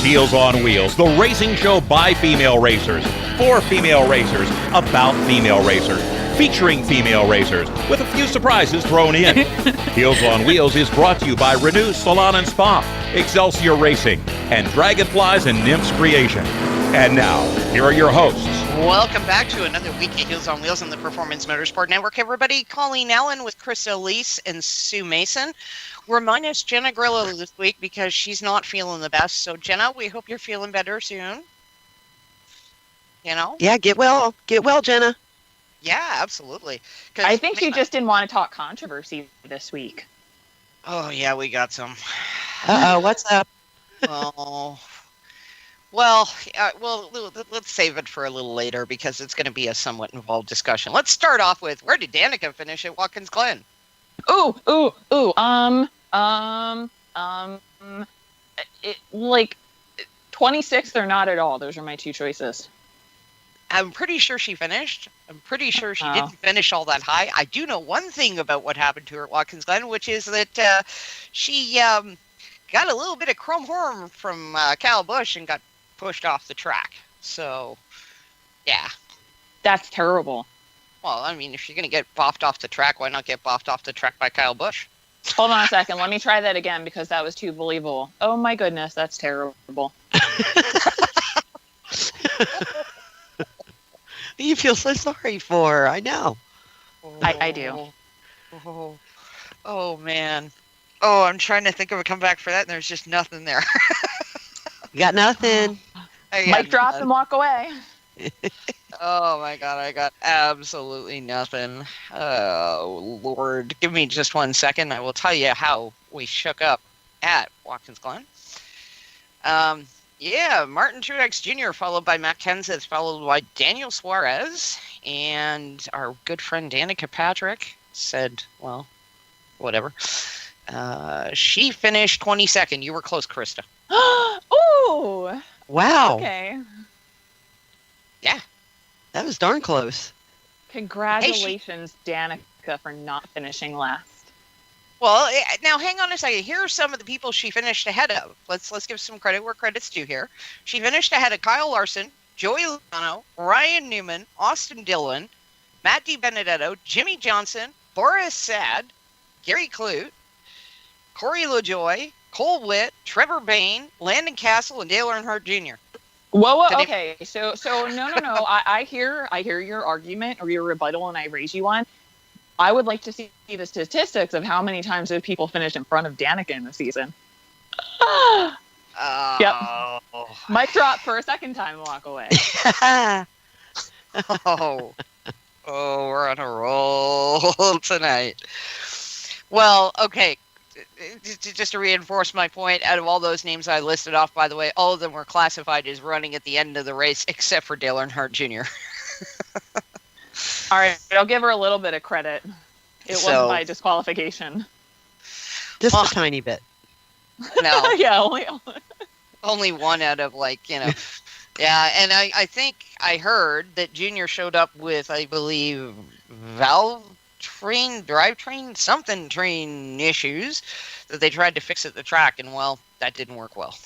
is Heels on Wheels, the racing show by female racers, for female racers, about female racers, featuring female racers, with a few surprises thrown in. Heels on Wheels is brought to you by Renew Salon and Spa, Excelsior Racing, and Dragonflies and Nymphs Creation. And now, here are your hosts. Welcome back to another week of Heels on Wheels on the Performance Motorsport Network. Everybody, Colene Allen with Krista, Elyse, and Sue Mason. We're minus Jenna Grillo this week because she's not feeling the best. So, Jenna, we hope you're feeling better soon. You know? Yeah, get well, Jenna. Yeah, absolutely. I think she just didn't want to talk controversy this week. Oh, yeah, we got some. Uh-oh, what's up? Well, let's save it for a little later because it's going to be a somewhat involved discussion. Let's start off with, where did Danica finish at Watkins Glen? Like 26th or not at all. Those are my two choices. I'm pretty sure she finished. I'm pretty sure she didn't finish all that high. I do know one thing about what happened to her at Watkins Glen, which is that she got a little bit of chrome horn from Kyle Busch and got pushed off the track. So, yeah. That's terrible. Well, I mean, if you're going to get boffed off the track, why not get boffed off the track by Kyle Busch? Hold on a second. Let me try that again because that was too believable. Oh, my goodness. That's terrible. You feel so sorry for her. I know. I do. Oh, man. Oh, I'm trying to think of a comeback for that, and there's just nothing there. You got nothing. Mic drop and walk away. Oh, my God. I got absolutely nothing. Oh, Lord. Give me just 1 second. I will tell you how we shook up at Watkins Glen. Yeah, Martin Truex Jr., followed by Matt Kenseth, followed by Daniel Suarez, and our good friend Danica Patrick said, well, whatever. She finished 22nd. You were close, Krista. Ooh! Wow. Okay. Yeah. That was darn close. Congratulations, Danica, for not finishing last. Well, now hang on a second. Here are some of the people she finished ahead of. Let's give some credit where credit's due here. She finished ahead of Kyle Larson, Joey Logano, Ryan Newman, Austin Dillon, Matt DiBenedetto, Jimmy Johnson, Boris Saad, Gary Clute, Corey LaJoie, Cole Witt, Trevor Bayne, Landon Castle, and Dale Earnhardt Jr. Whoa, okay. So no. I hear your argument or your rebuttal, and I raise you one. I would like to see the statistics of how many times those people finished in front of Danica in the season. Yep. Mic drop for a second time and walk away. Oh, we're on a roll tonight. Well, okay. Just to reinforce my point, out of all those names I listed off, by the way, all of them were classified as running at the end of the race, except for Dale Earnhardt Jr. All right, I'll give her a little bit of credit. It wasn't by disqualification. Just a tiny bit. No. Yeah, only one out of Yeah, and I think I heard that Junior showed up with, I believe, drivetrain, something train issues that they tried to fix at the track, and well, that didn't work well.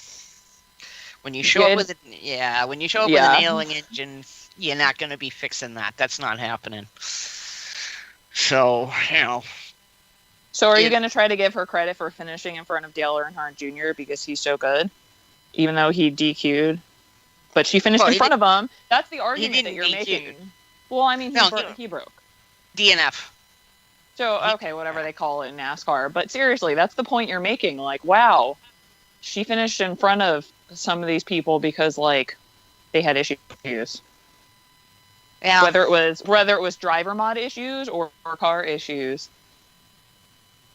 When you show up with with an ailing engine, you're not going to be fixing that. That's not happening. So, So are you going to try to give her credit for finishing in front of Dale Earnhardt Jr. because he's so good, even though he DQ'd? But she finished in front of him. That's the argument that you're making. Well, I mean, he broke. DNF. So, okay, whatever they call it in NASCAR. But seriously, that's the point you're making. Like, wow, she finished in front of some of these people because, like, they had issues. Yeah. Whether it was driver mod issues or car issues.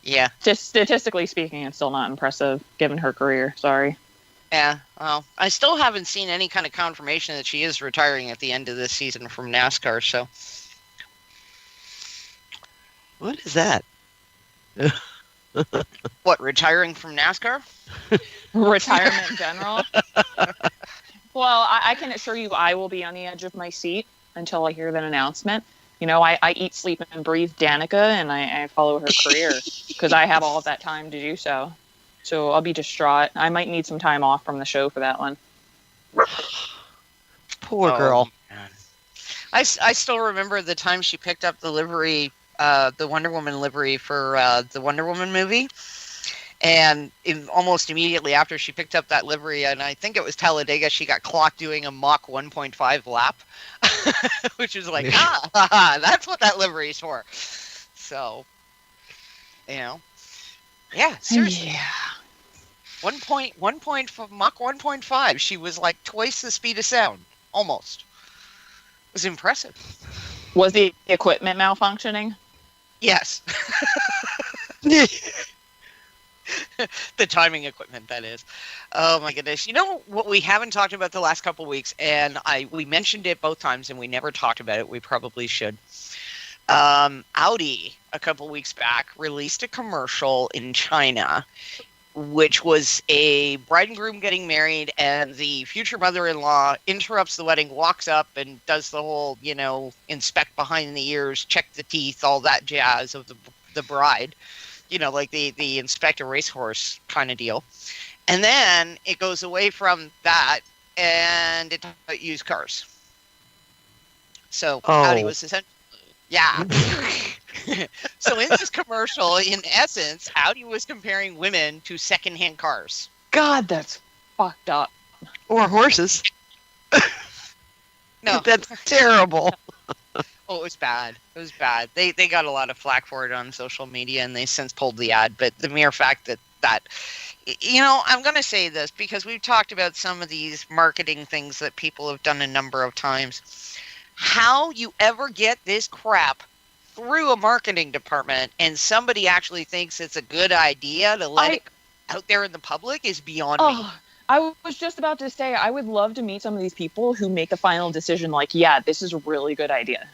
Yeah. Just statistically speaking, it's still not impressive given her career. Sorry. Yeah. Well, I still haven't seen any kind of confirmation that she is retiring at the end of this season from NASCAR. So. What is that? What, retiring from NASCAR? Retirement in general? Well, I can assure you I will be on the edge of my seat until I hear that announcement. You know, I eat, sleep, and breathe Danica, and I follow her career because I have all of that time to do so. So I'll be distraught. I might need some time off from the show for that one. Poor girl. Man. I still remember the time she picked up the livery, the Wonder Woman livery for the Wonder Woman movie. And almost immediately after she picked up that livery, and I think it was Talladega, she got clocked doing a Mach 1.5 lap, which is like, that's what that livery is for. So, yeah, seriously. Yeah. Mach 1.5. She was like twice the speed of sound, almost. It was impressive. Was the equipment malfunctioning? Yes. The timing equipment, that is. Oh my goodness. You know what we haven't talked about the last couple of weeks, and we mentioned it both times and we never talked about it. We probably should. Audi, a couple weeks back, released a commercial in China, which was a bride and groom getting married, and the future mother-in-law interrupts the wedding, walks up and does the whole, inspect behind the ears, check the teeth, all that jazz of the bride. Like the inspect a racehorse kind of deal. And then it goes away from that and it talks about used cars. So Audi was essentially, yeah. So in this commercial, in essence, Audi was comparing women to secondhand cars. God, that's fucked up. Or horses. No. That's terrible. Oh, it was bad. It was bad. They got a lot of flack for it on social media, and they since pulled the ad. But the mere fact that I'm going to say this because we've talked about some of these marketing things that people have done a number of times. How you ever get this crap through a marketing department and somebody actually thinks it's a good idea to let it out there in the public is beyond me. I was just about to say, I would love to meet some of these people who make the final decision like, yeah, this is a really good idea.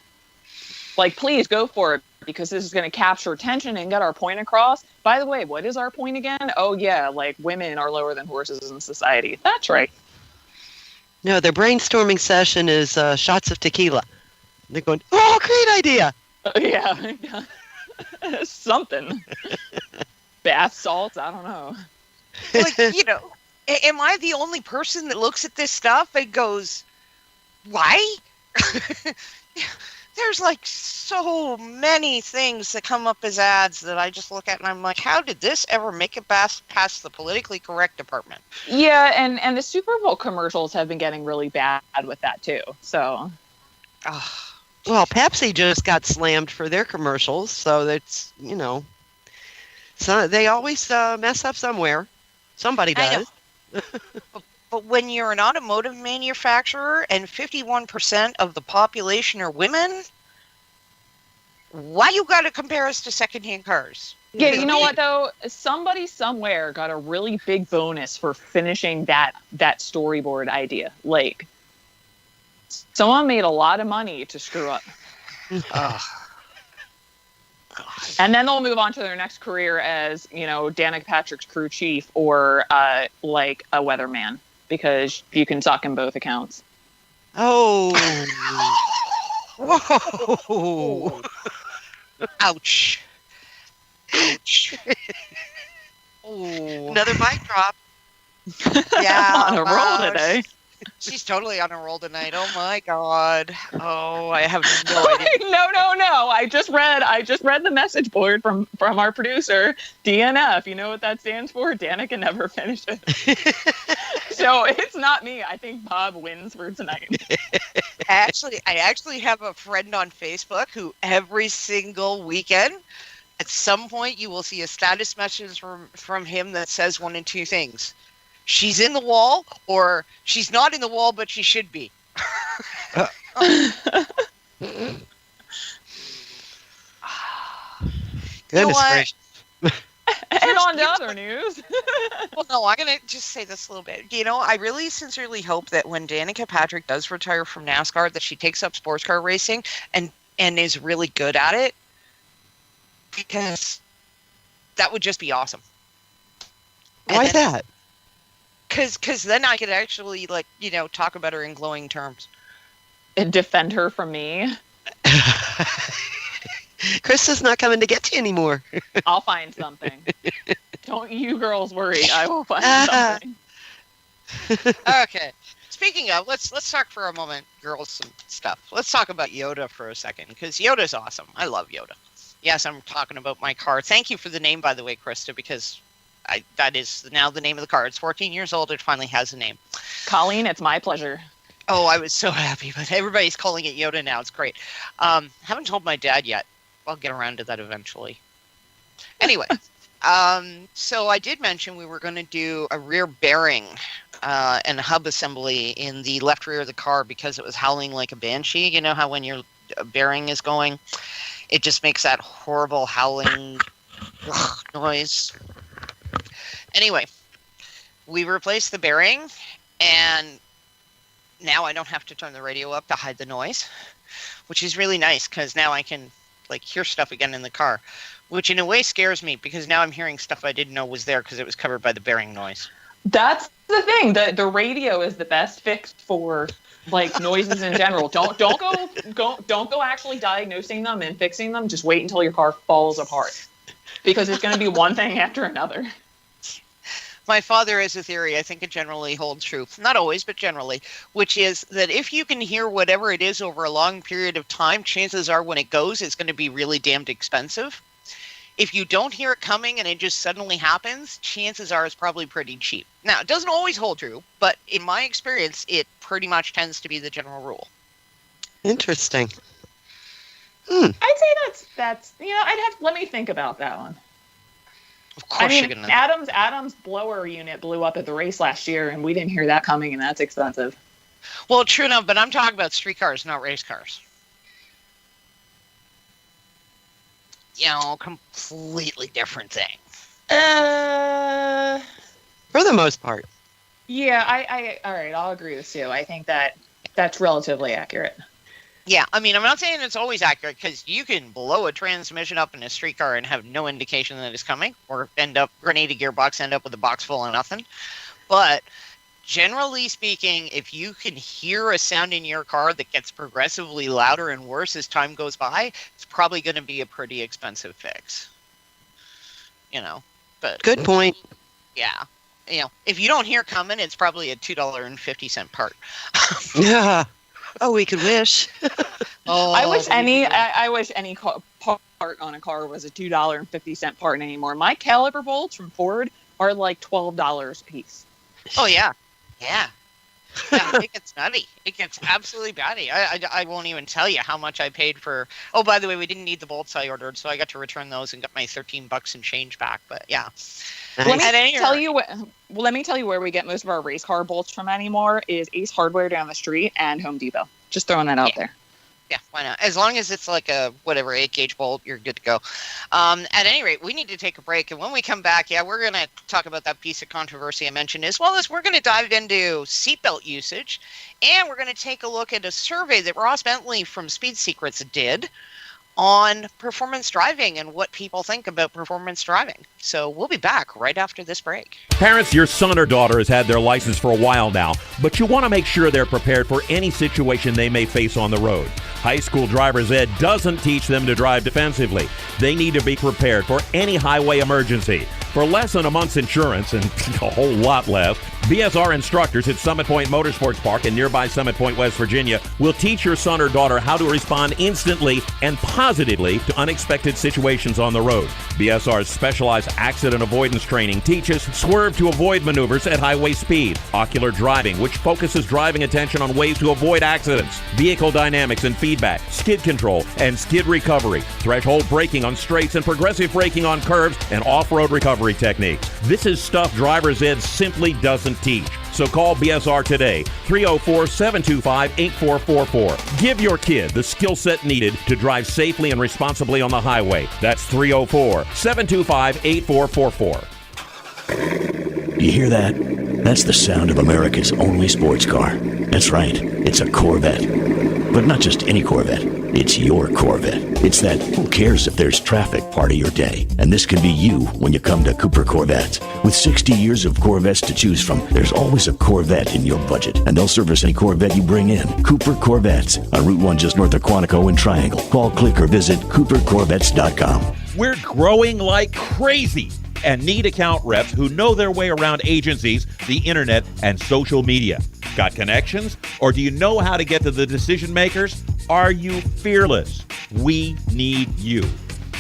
Like, please go for it because this is going to capture attention and get our point across. By the way, what is our point again? Oh, yeah, like women are lower than horses in society. That's right. No, their brainstorming session is shots of tequila. They're going, oh, great idea. Yeah. Something. Bath salts, I don't know. Like, am I the only person that looks at this stuff and goes, why? There's like so many things that come up as ads that I just look at and I'm like, how did this ever make it past the politically correct department? Yeah, and the Super Bowl commercials have been getting really bad with that too. So, well, Pepsi just got slammed for their commercials, so that's so they always mess up somewhere. Somebody does. But when you're an automotive manufacturer and 51% of the population are women, why you got to compare us to secondhand cars? Yeah, you know what though? Somebody somewhere got a really big bonus for finishing that storyboard idea. Like, someone made a lot of money to screw up. And then they'll move on to their next career as, Danica Patrick's crew chief or like a weatherman. Because you can suck in both accounts. Oh. Whoa. Ouch. Ouch. Oh. Another mic drop. Yeah. On a roll today. She's totally on a roll tonight. Oh my God. Oh, I have no idea. No. I just read the message board from our producer, DNF. You know what that stands for? Danica never finished it. So it's not me. I think Bob wins for tonight. I actually have a friend on Facebook who every single weekend, at some point, you will see a status message from him that says one and two things. She's in the wall, or she's not in the wall, but she should be. Goodness gracious. And on to other news. Well, no, I'm going to just say this a little bit. I really sincerely hope that when Danica Patrick does retire from NASCAR, that she takes up sports car racing and is really good at it. Because that would just be awesome. Why that? Because then I could actually, talk about her in glowing terms. And defend her from me. Krista's not coming to get you anymore. I'll find something. Don't you girls worry. I will find something. Okay. Speaking of, let's talk for a moment, girls, some stuff. Let's talk about Yoda for a second, because Yoda's awesome. I love Yoda. Yes, I'm talking about my car. Thank you for the name, by the way, Krista, because that is now the name of the car. It's 14 years old. It finally has a name. Colleen, it's my pleasure. Oh, I was so happy, but everybody's calling it Yoda now. It's great. Haven't told my dad yet. I'll get around to that eventually. Anyway, so I did mention we were going to do a rear bearing and hub assembly in the left rear of the car because it was howling like a banshee. You know how when your bearing is going, it just makes that horrible howling noise. Anyway, we replaced the bearing, and now I don't have to turn the radio up to hide the noise, which is really nice because now I can hear stuff again in the car, which in a way scares me because now I'm hearing stuff I didn't know was there because it was covered by the bearing noise. That's the thing. The radio is the best fix for noises in general. Don't go actually diagnosing them and fixing them. Just wait until your car falls apart, because it's going to be one thing after another. My father has a theory, I think it generally holds true, not always, but generally, which is that if you can hear whatever it is over a long period of time, chances are when it goes, it's going to be really damned expensive. If you don't hear it coming and it just suddenly happens, chances are it's probably pretty cheap. Now, it doesn't always hold true, but in my experience, it pretty much tends to be the general rule. Interesting. I'd say that's let me think about that one. Of course you're gonna. Adam's blower unit blew up at the race last year, and we didn't hear that coming, and that's expensive. Well, true enough, but I'm talking about street cars, not race cars. Completely different thing. For the most part. Yeah, all right, I'll agree with Sue. I think that's relatively accurate. Yeah, I mean, I'm not saying it's always accurate because you can blow a transmission up in a street car and have no indication that it's coming, or grenade a gearbox, end up with a box full of nothing. But generally speaking, if you can hear a sound in your car that gets progressively louder and worse as time goes by, it's probably going to be a pretty expensive fix. But good point. Yeah. If you don't hear coming, it's probably a $2.50 part. Yeah. Oh, we could wish. I wish any part on a car was a $2.50 part anymore. My caliper bolts from Ford are like $12 a piece. Oh yeah, yeah. It gets nutty. It gets absolutely batty. I won't even tell you how much I paid for. Oh, by the way, we didn't need the bolts I ordered, so I got to return those and got my $13 and change back. But yeah. Nice. Let me tell you where we get most of our race car bolts from anymore is Ace Hardware down the street and Home Depot. Just throwing that out there. Yeah, why not? As long as it's like a 8-gauge bolt, you're good to go. At any rate, we need to take a break. And when we come back, we're going to talk about that piece of controversy I mentioned, as well as we're going to dive into seatbelt usage. And we're going to take a look at a survey that Ross Bentley from Speed Secrets did on performance driving and what people think about performance driving. So we'll be back right after this break. Parents, your son or daughter has had their license for a while now, but you want to make sure they're prepared for any situation they may face on the road. High school driver's ed doesn't teach them to drive defensively. They need to be prepared for any highway emergency. For less than a month's insurance, and a whole lot less, BSR instructors at Summit Point Motorsports Park in nearby Summit Point, West Virginia, will teach your son or daughter how to respond instantly and positively to unexpected situations on the road. BSR's specialized accident avoidance training teaches swerve to avoid maneuvers at highway speed, ocular driving, which focuses driving attention on ways to avoid accidents, vehicle dynamics and feedback, skid control and skid recovery, threshold braking on straights and progressive braking on curves, and off-road recovery techniques. This is stuff driver's ed simply doesn't teach. So call BSR today, 304-725-8444. Give your kid the skill set needed to drive safely and responsibly on the highway. That's 304-725-8444. You hear that? That's the sound of America's only sports car. That's right, it's a Corvette. But not just any Corvette. It's your Corvette. It's that who cares if there's traffic part of your day. And this can be you when you come to Cooper Corvettes. With 60 years of Corvettes to choose from, there's always a Corvette in your budget. And they'll service any Corvette you bring in. Cooper Corvettes on Route 1 just north of Quantico and Triangle. Call, click, or visit coopercorvettes.com. We're growing like crazy and need account reps who know their way around agencies, the internet, and social media. Got connections? Or do you know how to get to the decision makers? Are you fearless? We need you.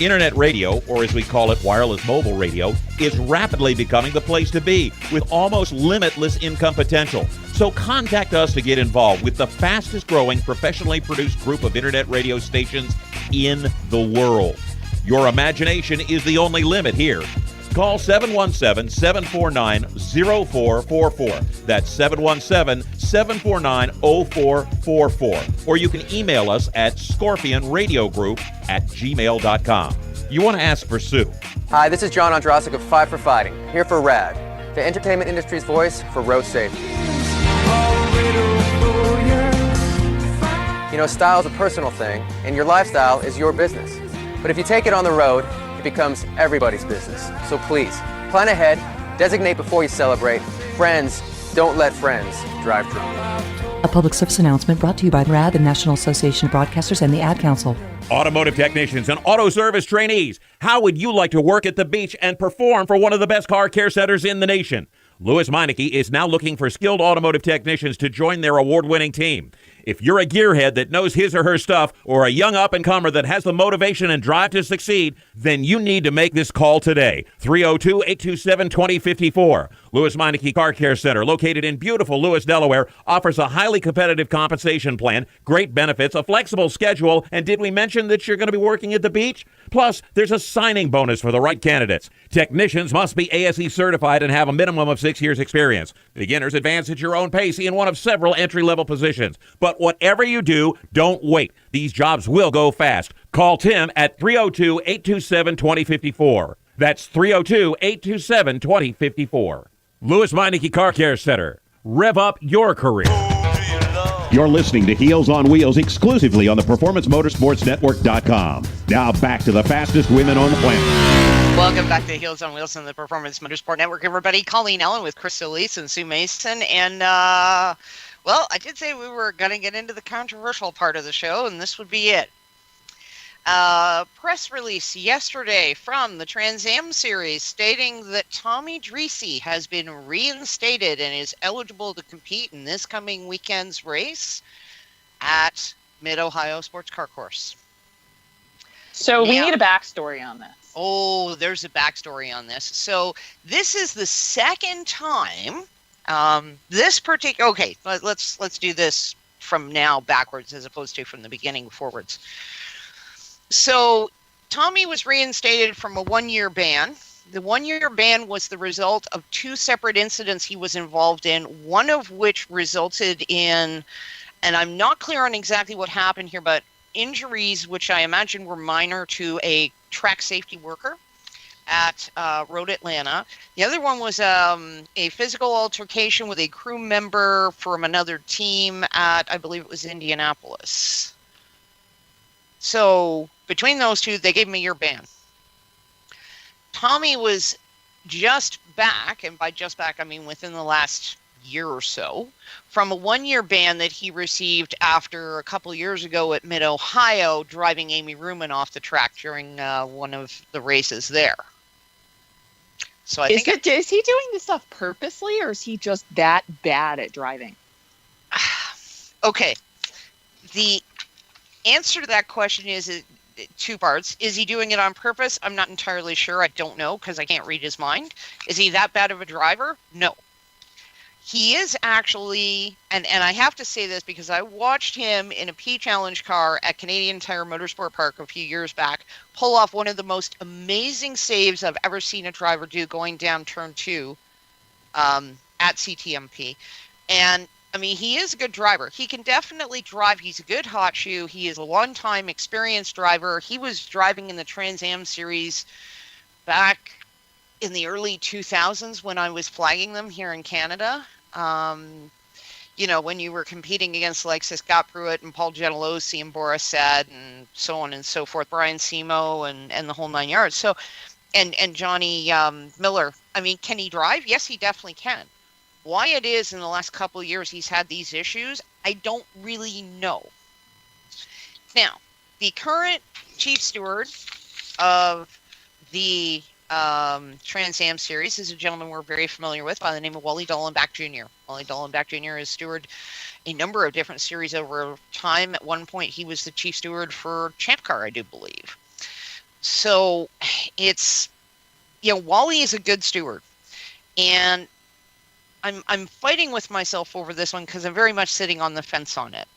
Internet radio, or as we call it, wireless mobile radio, is rapidly becoming the place to be with almost limitless income potential. So contact us to get involved with the fastest growing professionally produced group of internet radio stations in the world. Your imagination is the only limit here. Call 717-749-0444. That's 717-749-0444. Or you can email us at scorpionradiogroup@gmail.com. You want to ask for Sue. Hi, this is John Ondrasik of Five for Fighting, here for RAD, the entertainment industry's voice for road safety. You know, style is a personal thing, and your lifestyle is your business. But if you take it on the road, it becomes everybody's business. So please, plan ahead, designate before you celebrate. Friends, don't let friends drive drunk. A public service announcement brought to you by RAD, the National Association of Broadcasters, and the Ad Council. Automotive technicians and auto service trainees, how would you like to work at the beach and perform for one of the best car care centers in the nation? Louis Meineke is now looking for skilled automotive technicians to join their award-winning team. If you're a gearhead that knows his or her stuff, or a young up-and-comer that has the motivation and drive to succeed, then you need to make this call today. 302-827-2054. Louis Meineke Car Care Center, located in beautiful Lewis, Delaware, offers a highly competitive compensation plan, great benefits, a flexible schedule, and did we mention that you're going to be working at the beach? Plus, there's a signing bonus for the right candidates. Technicians must be ASE certified and have a minimum of 6 years experience. Beginners advance at your own pace in one of several entry-level positions. But whatever you do, don't wait. These jobs will go fast. Call Tim at 302-827-2054. That's 302-827-2054. Louis Meineke Car Care Center. Rev up your career. You're listening to Heels on Wheels exclusively on the PerformanceMotorsportsNetwork.com. Now back to the fastest women on the planet. Welcome back to Heels on Wheels on the Performance Motorsport Network, everybody. Colene Allen with Krista, Elyse, and Sue Mason. And, well, I did say we were going to get into the controversial part of the show, and this would be it. Press release yesterday from the Trans Am Series stating that Tommy Dreese has been reinstated and is eligible to compete in this coming weekend's race at Mid-Ohio Sports Car Course. So we need a backstory on this. Oh, there's a backstory on this. So this is the second time this particular... Okay, let's do this from now backwards as opposed to from the beginning forwards. So Tommy was reinstated from a one-year ban. The one-year ban was the result of two separate incidents he was involved in, one of which resulted in, and I'm not clear on exactly what happened here, but injuries which I imagine were minor to a track safety worker at Road Atlanta. The other one was a physical altercation with a crew member from another team at, I believe it was Indianapolis. So between those two, they gave him a year ban. Tommy was just back, and by just back, I mean within the last year or so, from a one-year ban that he received after a couple of years ago at Mid-Ohio, driving Amy Ruman off the track during one of the races there. So I think is he doing this stuff purposely, or is he just that bad at driving? Okay. The answer to that question is two parts. Is he doing it on purpose? I'm not entirely sure. I don't know because I can't read his mind. Is he that bad of a driver? No. He is actually, and I have to say this because I watched him in a P Challenge car at Canadian Tire Motorsport Park a few years back pull off one of the most amazing saves I've ever seen a driver do going down turn 2 at CTMP. And I mean, he is a good driver. He can definitely drive. He's a good hot shoe. He is a long-time experienced driver. He was driving in the Trans Am Series back in the early 2000s when I was flagging them here in Canada. when you were competing against like Scott Pruitt and Paul Gentilossi and Boris Said and so on and so forth, Brian Simo and the whole 9 yards. So, and Johnny Miller, I mean, can he drive? Yes, he definitely can. Why it is in the last couple of years he's had these issues, I don't really know. Now, the current chief steward of the Trans Am Series is a gentleman we're very familiar with by the name of Wally Dallenbach Jr. Wally Dallenbach Jr. has stewarded a number of different series over time. At one point, he was the chief steward for Champ Car, I do believe. So it's, Wally is a good steward. And I'm fighting with myself over this one because I'm very much sitting on the fence on it.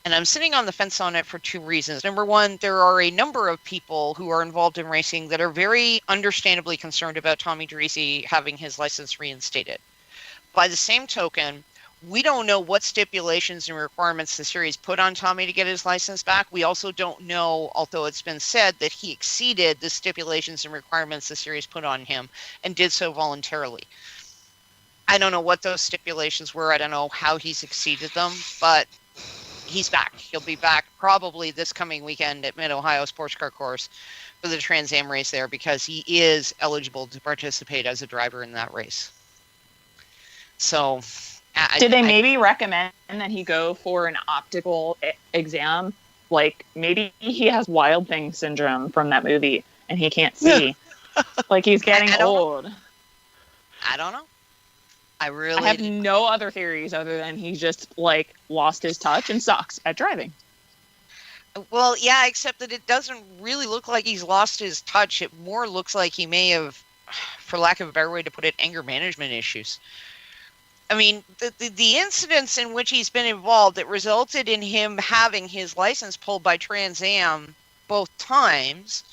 And I'm sitting on the fence on it for two reasons. Number one, there are a number of people who are involved in racing that are very understandably concerned about Tommy Derisi having his license reinstated. By the same token, we don't know what stipulations and requirements the series put on Tommy to get his license back. We also don't know, although it's been said that he exceeded the stipulations and requirements the series put on him and did so voluntarily. I don't know what those stipulations were. I don't know how he's exceeded them, but he's back. He'll be back probably this coming weekend at Mid-Ohio Sports Car Course for the Trans Am race there because he is eligible to participate as a driver in that race. So, did they maybe recommend that he go for an optical exam? Like maybe he has Wild Thing syndrome from that movie and he can't see. Like he's getting old. I don't know. I have no other theories other than he just like lost his touch and sucks at driving. Well, yeah, except that it doesn't really look like he's lost his touch. It more looks like he may have, for lack of a better way to put it, anger management issues. I mean, the incidents in which he's been involved that resulted in him having his license pulled by Trans Am both times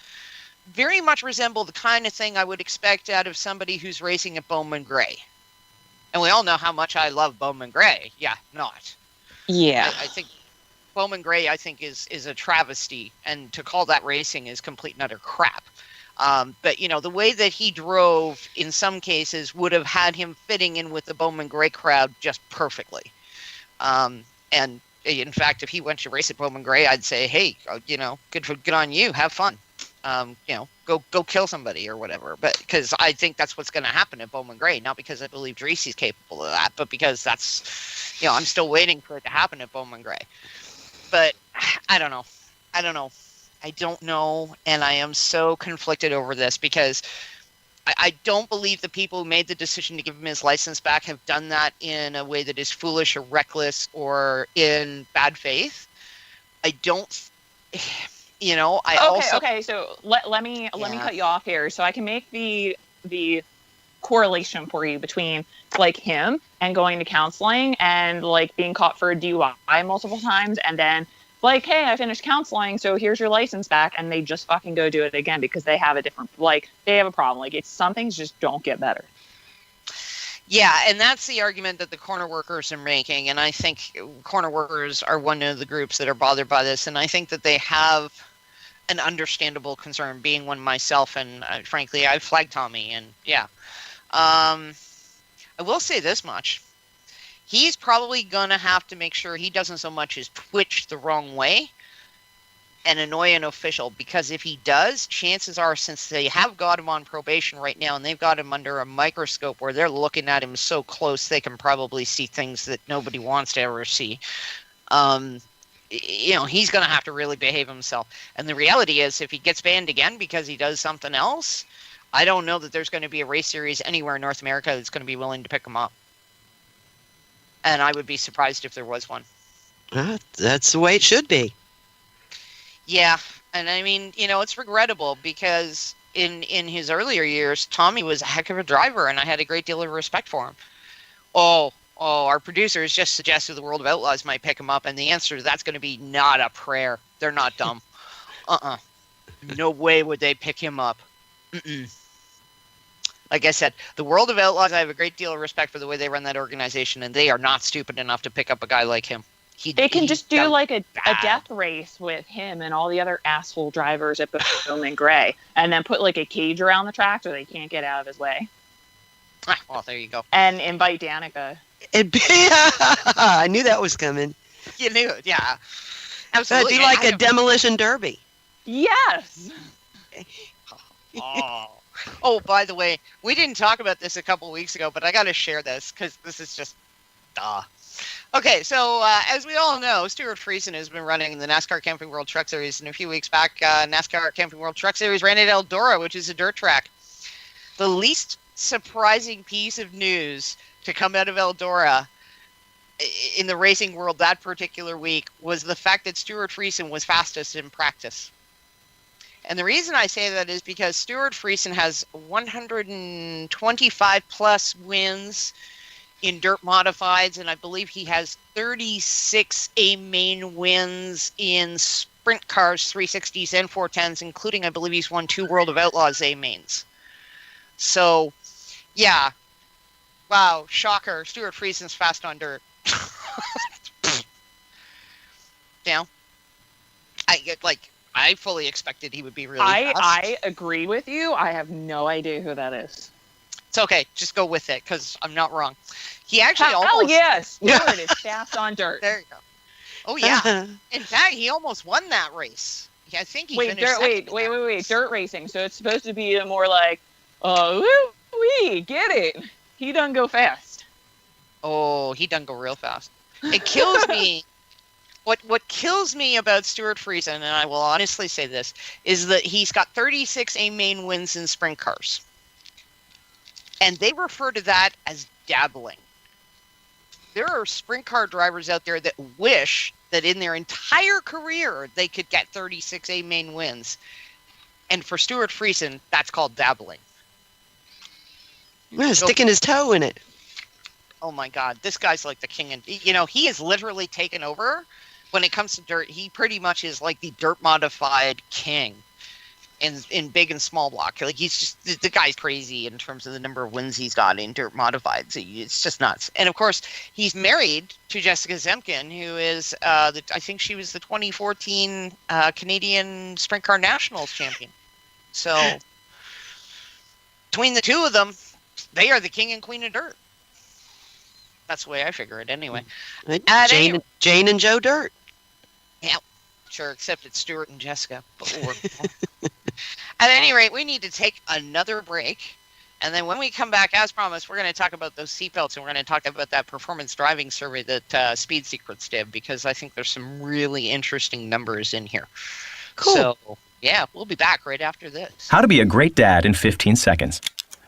very much resemble the kind of thing I would expect out of somebody who's racing at Bowman Gray. And we all know how much I love Bowman Gray. Yeah, not. Yeah. I think Bowman Gray, is a travesty. And to call that racing is complete and utter crap. But, the way that he drove in some cases would have had him fitting in with the Bowman Gray crowd just perfectly. And in fact, if he went to race at Bowman Gray, I'd say, hey, good on you. Have fun. Go kill somebody or whatever. But because I think that's what's going to happen at Bowman Gray, not because I believe Derisi's capable of that, but because that's, I'm still waiting for it to happen at Bowman Gray. But I don't know. I don't know. And I am so conflicted over this because I don't believe the people who made the decision to give him his license back have done that in a way that is foolish or reckless or in bad faith. I don't. Okay. So let me cut you off here, so I can make the correlation for you between like him and going to counseling and like being caught for a DUI multiple times, and then like, hey, I finished counseling, so here's your license back, and they just fucking go do it again because they have they have a problem. Like some things just don't get better. Yeah, and that's the argument that the corner workers are making, and I think corner workers are one of the groups that are bothered by this, and I think that they have an understandable concern, being one myself, and frankly, I've flagged Tommy, and yeah. I will say this much. He's probably going to have to make sure he doesn't so much as twitch the wrong way and annoy an official, because if he does, chances are, since they have got him on probation right now and they've got him under a microscope where they're looking at him so close they can probably see things that nobody wants to ever see, he's going to have to really behave himself. And the reality is, if he gets banned again because he does something else, I don't know that there's going to be a race series anywhere in North America that's going to be willing to pick him up. And I would be surprised if there was one. That's the way it should be. Yeah. And I mean, it's regrettable because in his earlier years, Tommy was a heck of a driver and I had a great deal of respect for him. Oh, our producers just suggested the World of Outlaws might pick him up. And the answer to that's going to be not a prayer. They're not dumb. No way would they pick him up. Like I said, the World of Outlaws, I have a great deal of respect for the way they run that organization, and they are not stupid enough to pick up a guy like him. They can just do like a death race with him and all the other asshole drivers at Bowman Gray, and then put like a cage around the track so they can't get out of his way. Well, there you go. And invite Danica I knew that was coming. You knew it, yeah. It'd Absolutely. be like a demolition derby. Yes. Oh, by the way, we didn't talk about this a couple weeks ago, but I got to share this because this is just duh. Okay, so as we all know, Stuart Friesen has been running the NASCAR Camping World Truck Series, and a few weeks back, NASCAR Camping World Truck Series ran at Eldora, which is a dirt track. The least surprising piece of news to come out of Eldora in the racing world that particular week was the fact that Stuart Friesen was fastest in practice. And the reason I say that is because Stuart Friesen has 125 plus wins in dirt modifieds, and I believe he has 36 A-main wins in sprint cars, 360s and 410s, including I believe he's won 2 World of Outlaws A-mains. So, yeah. Wow, shocker. Stuart Friesen's fast on dirt. Yeah. I fully expected he would be really fast. I agree with you. I have no idea who that is. It's okay. Just go with it because I'm not wrong. He actually Oh, yes. Stuart is fast on dirt. There you go. Oh, yeah. In fact, he almost won that race. I think he finished second. Wait. Dirt racing. So it's supposed to be more like, get it. He done go fast. Oh, he done go real fast. It kills me. What kills me about Stuart Friesen, and I will honestly say this, is that he's got 36 A-main wins in sprint cars. And they refer to that as dabbling. There are sprint car drivers out there that wish that in their entire career they could get 36 A-main wins. And for Stuart Friesen, that's called dabbling. Yeah, sticking his toe in it. Oh my God, this guy's like the king. And he has literally taken over. When it comes to dirt, he pretty much is like the dirt modified king in big and small block. Like he's just the guy's crazy in terms of the number of wins he's got in dirt modified. So it's just nuts. And of course, he's married to Jessica Zemkin, who is I think she was the 2014 Canadian Sprint Car Nationals champion. So between the two of them, they are the king and queen of dirt. That's the way I figure it anyway. Jane and Joe Dirt. Yeah, sure, except it's Stuart and Jessica. At any rate, we need to take another break. And then when we come back, as promised, we're going to talk about those seatbelts, and we're going to talk about that performance driving survey that Speed Secrets did, because I think there's some really interesting numbers in here. Cool. So, yeah, we'll be back right after this. How to be a great dad in 15 seconds.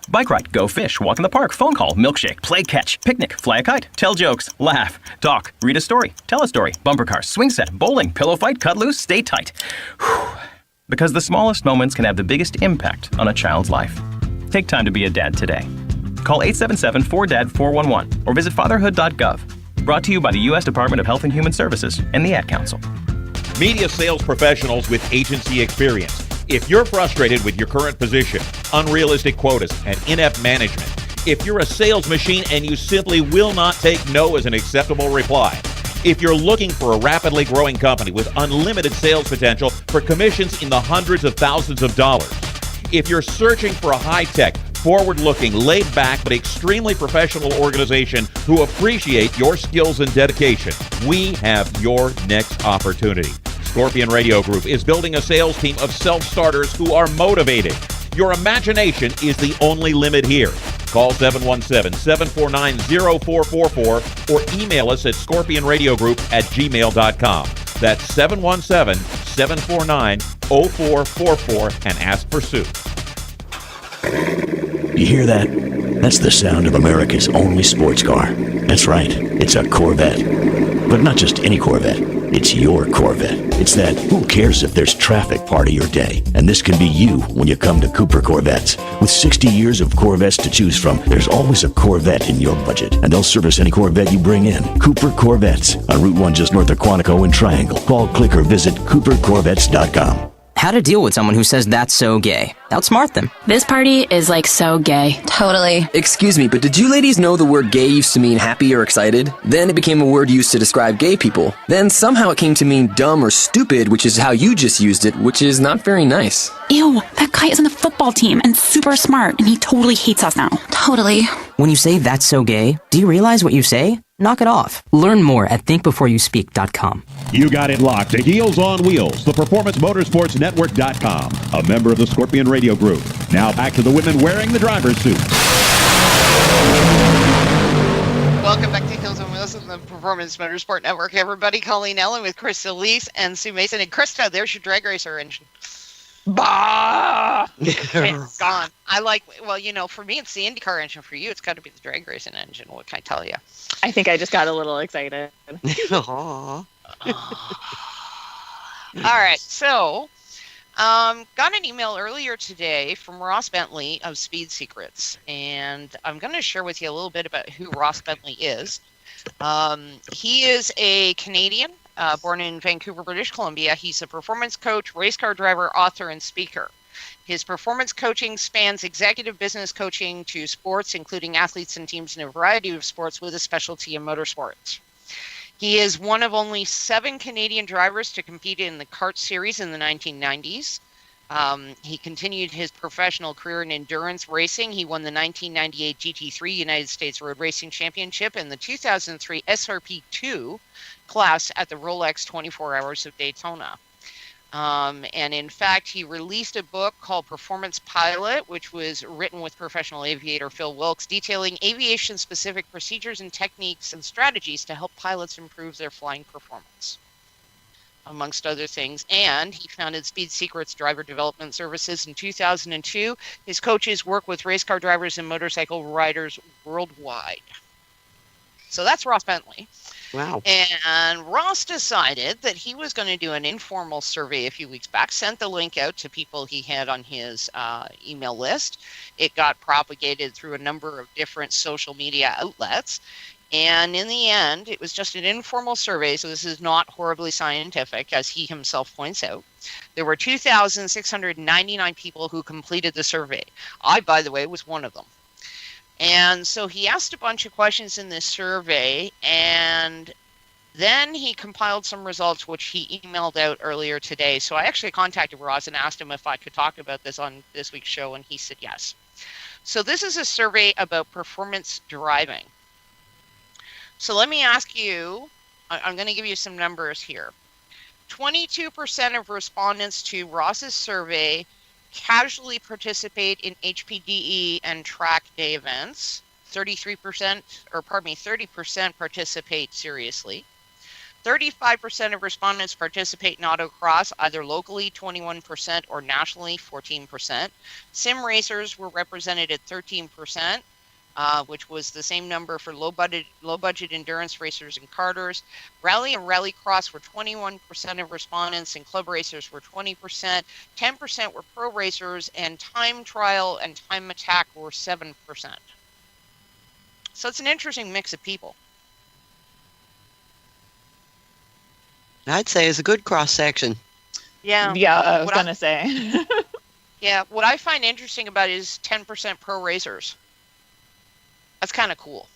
Bike ride, go fish, walk in the park, phone call, milkshake, play catch, picnic, fly a kite, tell jokes, laugh, talk, read a story, tell a story, bumper cars, swing set, bowling, pillow fight, cut loose, stay tight. Whew. Because the smallest moments can have the biggest impact on a child's life. Take time to be a dad today. Call 877-4DAD-411 or visit fatherhood.gov. Brought to you by the U.S. Department of Health and Human Services and the Ad Council. Media sales professionals with agency experience. If you're frustrated with your current position, unrealistic quotas, and inept management, if you're a sales machine and you simply will not take no as an acceptable reply, if you're looking for a rapidly growing company with unlimited sales potential for commissions in the hundreds of thousands of dollars, if you're searching for a high-tech, forward-looking, laid-back, but extremely professional organization who appreciate your skills and dedication, we have your next opportunity. Scorpion Radio Group is building a sales team of self-starters who are motivated. Your imagination is the only limit here. Call 717-749-0444 or email us at scorpionradiogroup@gmail.com. That's 717-749-0444 and ask for Sue. You hear that? That's the sound of America's only sports car. That's right, it's a Corvette. But not just any Corvette. It's your Corvette. It's that who cares if there's traffic part of your day. And this can be you when you come to Cooper Corvettes. With 60 years of Corvettes to choose from, there's always a Corvette in your budget. And they'll service any Corvette you bring in. Cooper Corvettes on Route 1 just north of Quantico and Triangle. Call, click, or visit coopercorvettes.com. How to deal with someone who says that's so gay. Outsmart them. This party is like so gay. Totally. Excuse me, but did you ladies know the word gay used to mean happy or excited? Then it became a word used to describe gay people. Then somehow it came to mean dumb or stupid, which is how you just used it, which is not very nice. Ew, that guy is on the football team and super smart, and he totally hates us now. Totally. When you say that's so gay, do you realize what you say? Knock it off. Learn more at thinkbeforeyouspeak.com. You got it locked to Heels on Wheels, the Performance Motorsports Network.com, a member of the Scorpion Radio Group. Now back to the women wearing the driver's suits. Welcome back to Heels on Wheels of the Performance Motorsport Network, everybody. Colene Allen with Krista, Elyse, and Sue Mason. And Krista, there's your drag racer engine. Bah! It's gone. For me, it's the IndyCar engine. For you, it's got to be the drag racing engine. What can I tell you? I think I just got a little excited. All right, so got an email earlier today from Ross Bentley of Speed Secrets, and I'm going to share with you a little bit about who Ross Bentley is. He is a Canadian, born in Vancouver, British Columbia. He's a performance coach, race car driver, author, and speaker. His performance coaching spans executive business coaching to sports, including athletes and teams in a variety of sports with a specialty in motorsports. He is one of only 7 Canadian drivers to compete in the kart series in the 1990s. He continued his professional career in endurance racing. He won the 1998 GT3 United States Road Racing Championship and the 2003 SRP2 class at the Rolex 24 Hours of Daytona. And in fact, he released a book called Performance Pilot, which was written with professional aviator Phil Wilkes, detailing aviation-specific procedures and techniques and strategies to help pilots improve their flying performance, amongst other things. And he founded Speed Secrets Driver Development Services in 2002. His coaches work with race car drivers and motorcycle riders worldwide. So that's Ross Bentley. Wow. And Ross decided that he was going to do an informal survey a few weeks back, sent the link out to people he had on his email list. It got propagated through a number of different social media outlets. And in the end, it was just an informal survey, so this is not horribly scientific, as he himself points out. There were 2,699 people who completed the survey. I, by the way, was one of them. And so he asked a bunch of questions in this survey, and then he compiled some results, which he emailed out earlier today. So I actually contacted Ross and asked him if I could talk about this on this week's show, and he said yes. So this is a survey about performance driving. So let me ask you, I'm going to give you some numbers here. 22% of respondents to Ross's survey casually participate in HPDE and track day events. 30% participate seriously. 35% of respondents participate in autocross, either locally, 21%, or nationally, 14%. Sim racers were represented at 13%. Which was the same number for low budget endurance racers and karters. Rally and rallycross were 21% of respondents, and club racers were 20%. 10% were pro racers, and time trial and time attack were 7%. So it's an interesting mix of people. I'd say it's a good cross section. Yeah. Yeah, I was going to say. Yeah, what I find interesting about it is 10% pro racers. That's kind of cool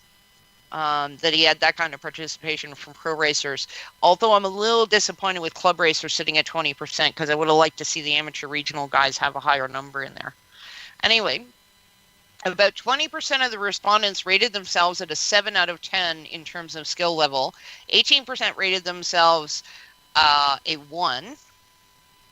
that he had that kind of participation from pro racers. Although I'm a little disappointed with club racers sitting at 20% because I would have liked to see the amateur regional guys have a higher number in there. Anyway, about 20% of the respondents rated themselves at a 7 out of 10 in terms of skill level. 18% rated themselves a 1,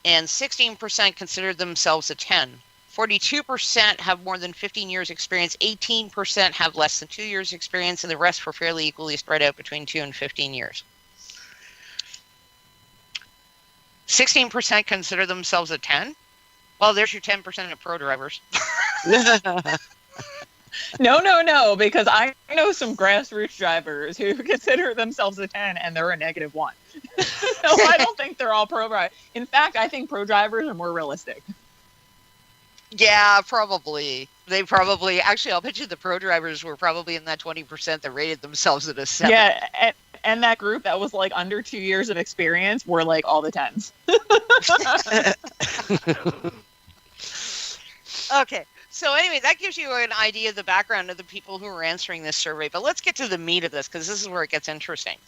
and 16% considered themselves a 10. 42% have more than 15 years experience, 18% have less than 2 years experience, and the rest were fairly equally spread out between 2 and 15 years. 16% consider themselves a 10? Well, there's your 10% of pro drivers. No, because I know some grassroots drivers who consider themselves a 10 and they're a -1. So I don't think they're all pro drivers. In fact, I think pro drivers are more realistic. Yeah, probably. Actually, I'll bet you the pro drivers were probably in that 20% that rated themselves at a 7. Yeah, And that group that was like under 2 years of experience were like all the 10s. Okay. So anyway, that gives you an idea of the background of the people who were answering this survey. But let's get to the meat of this, because this is where it gets interesting.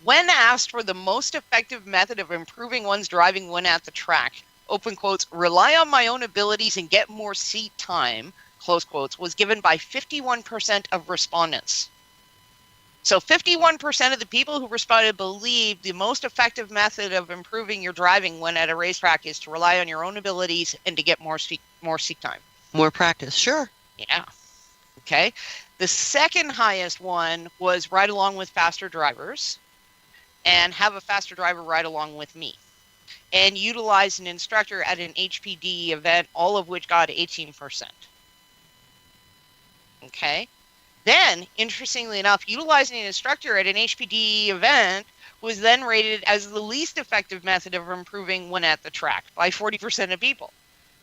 When asked for the most effective method of improving one's driving when at the track, open quotes, rely on my own abilities and get more seat time, close quotes, was given by 51% of respondents. So 51% of the people who responded believe the most effective method of improving your driving when at a racetrack is to rely on your own abilities and to get more seat time. More practice, sure. Yeah. Okay. The second highest one was ride along with faster drivers and have a faster driver ride along with me and utilize an instructor at an HPD event, all of which got 18%. Okay. Then, interestingly enough, utilizing an instructor at an HPD event was then rated as the least effective method of improving when at the track by 40% of people.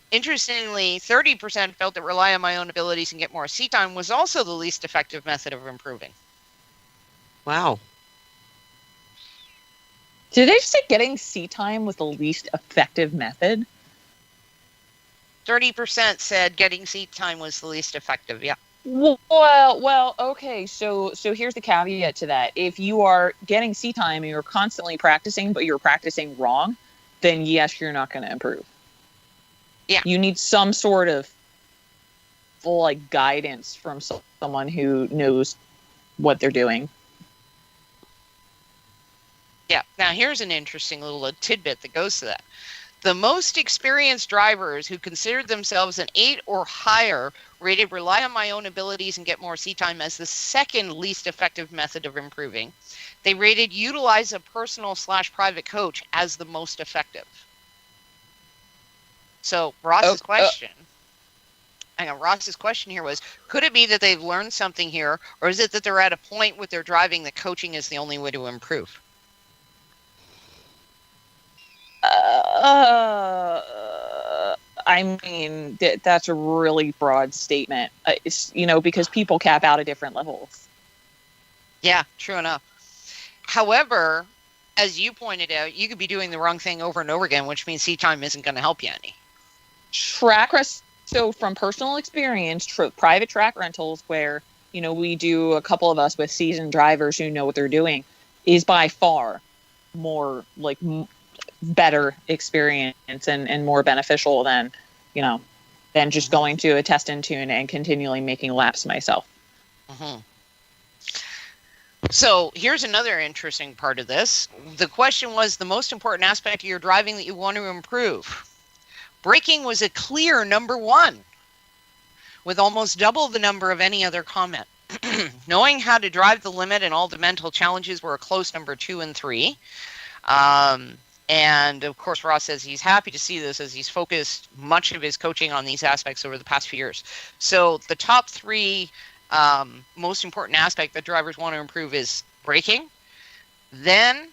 Interestingly, 30% felt that rely on my own abilities and get more seat time was also the least effective method of improving. Wow. Did they say getting seat time was the least effective method? 30% said getting seat time was the least effective, yeah. Well, okay. So here's the caveat to that. If you are getting seat time and you're constantly practicing, but you're practicing wrong, then yes, you're not going to improve. Yeah. You need some sort of like guidance from someone who knows what they're doing. Yeah. Now, here's an interesting little tidbit that goes to that. The most experienced drivers who considered themselves an 8 or higher rated rely on my own abilities and get more seat time as the second least effective method of improving. They rated utilize a personal/private coach as the most effective. So Ross's question here was, could it be that they've learned something here, or is it that they're at a point with their driving that coaching is the only way to improve? I mean, that's a really broad statement, because people cap out at different levels. Yeah, true enough. However, as you pointed out, you could be doing the wrong thing over and over again, which means seat time isn't going to help you any. So from personal experience, private track rentals where, we do a couple of us with seasoned drivers who know what they're doing is by far more like better experience and more beneficial than just going to a test and tune and continually making laps myself. Mm-hmm. So here's another interesting part of this. The question was the most important aspect of your driving that you want to improve. Braking was a clear number 1, with almost double the number of any other comment. Knowing how to drive the limit and all the mental challenges were a close number 2 and 3. And of course, Ross says he's happy to see this as he's focused much of his coaching on these aspects over the past few years. So the top 3 most important aspect that drivers want to improve is braking, then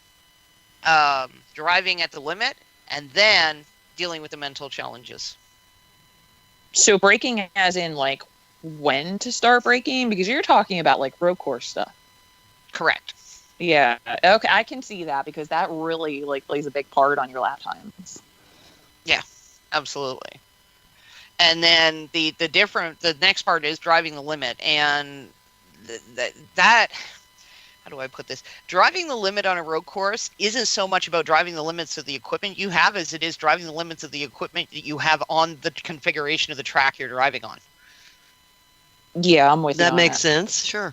driving at the limit, and then dealing with the mental challenges. So braking as in like when to start braking, because you're talking about like road course stuff. Correct. Yeah. Okay. I can see that because that really like plays a big part on your lap times. Yeah, absolutely. And then the next part is driving the limit, and that how do I put this? Driving the limit on a road course isn't so much about driving the limits of the equipment you have as it is driving the limits of the equipment that you have on the configuration of the track you're driving on. Yeah, I'm with you. That makes sense. Sure.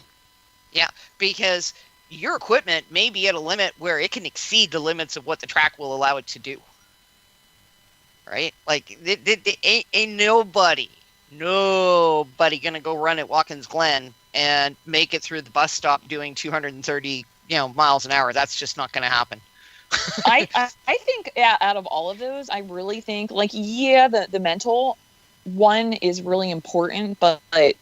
Yeah, because your equipment may be at a limit where it can exceed the limits of what the track will allow it to do. Right? Like, ain't nobody gonna go run at Watkins Glen and make it through the bus stop doing 230, miles an hour. That's just not gonna happen. I think out of all of those, I really think the mental one is really important, but I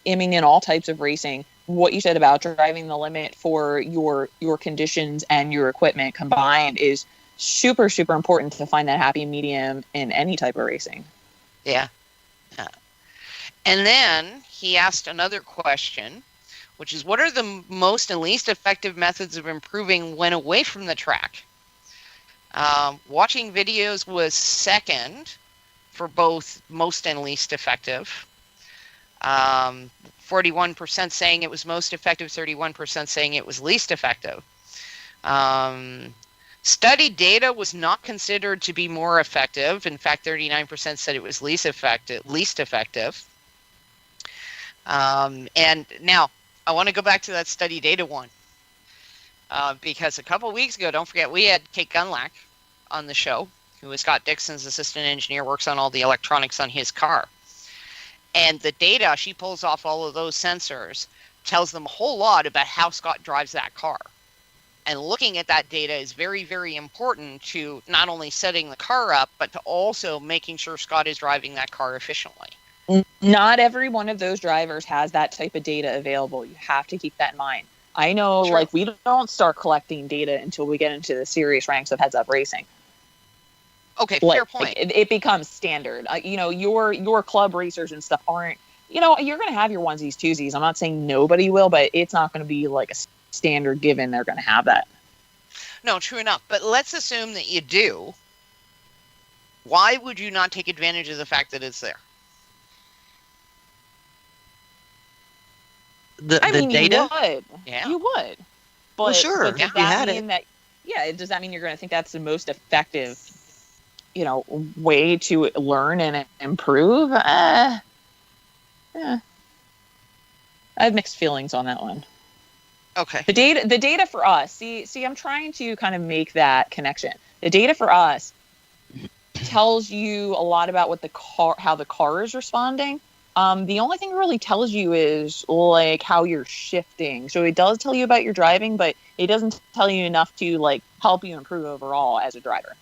mean, in all types of racing, what you said about driving the limit for your conditions and your equipment combined is super, super important to find that happy medium in any type of racing. Yeah. And then he asked another question, which is what are the most and least effective methods of improving when away from the track? Watching videos was second for both most and least effective. 41% saying it was most effective, 31% saying it was least effective. Study data was not considered to be more effective. In fact, 39% said it was least effective. And now, I want to go back to that study data one. Because a couple weeks ago, don't forget, we had Kate Gunlack on the show, who was Scott Dixon's assistant engineer, works on all the electronics on his car. And the data she pulls off all of those sensors tells them a whole lot about how Scott drives that car. And looking at that data is very, very important to not only setting the car up, but to also making sure Scott is driving that car efficiently. Not every one of those drivers has that type of data available. You have to keep that in mind. I know, True. like, we don't start collecting data until we get into the serious ranks of heads-up racing. Okay, Like, fair point. it becomes standard. Your club racers and stuff aren't, you're going to have your onesies, twosies. I'm not saying nobody will, but it's not going to be like a standard given they're going to have that. No, true enough. But let's assume that you do. Why would you not take advantage of the fact that it's there? The mean, data? You would. Yeah. You would. But, Well, sure, but does if you that had mean it. does that mean you're going to think that's the most effective, way to learn and improve? I have mixed feelings on that one. Okay. The data for us, see, I'm trying to kind of make that connection. The data for us tells you a lot about how the car is responding. The only thing it really tells you is like how you're shifting. So it does tell you about your driving, but it doesn't tell you enough to like help you improve overall as a driver.